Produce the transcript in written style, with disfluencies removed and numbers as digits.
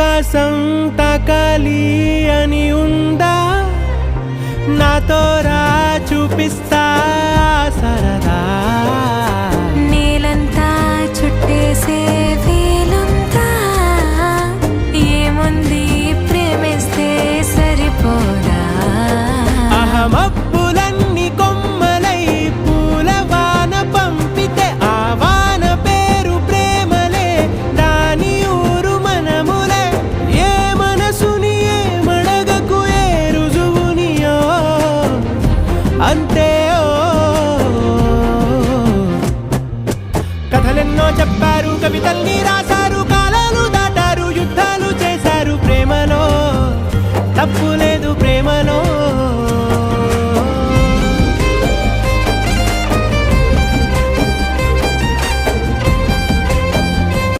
ఆకాశం తాకాలి అని ఉందా నాతో రా చూపిస్తా సరదా నేలంతా చుట్టేసే వేలుంతా ఏముంది ప్రేమిస్తే సరిపోదా అహమప్పులన్నీ కొమ్మలై పూలవాన పంపితే ఆ వాన పేరు ప్రేమలే దాని ఊరు మనములే ఏ మనసుని ఏ మడగకు ఏ రుజువునియో అంతే కథలెన్నో చెప్పారు కవితల్ని రాసా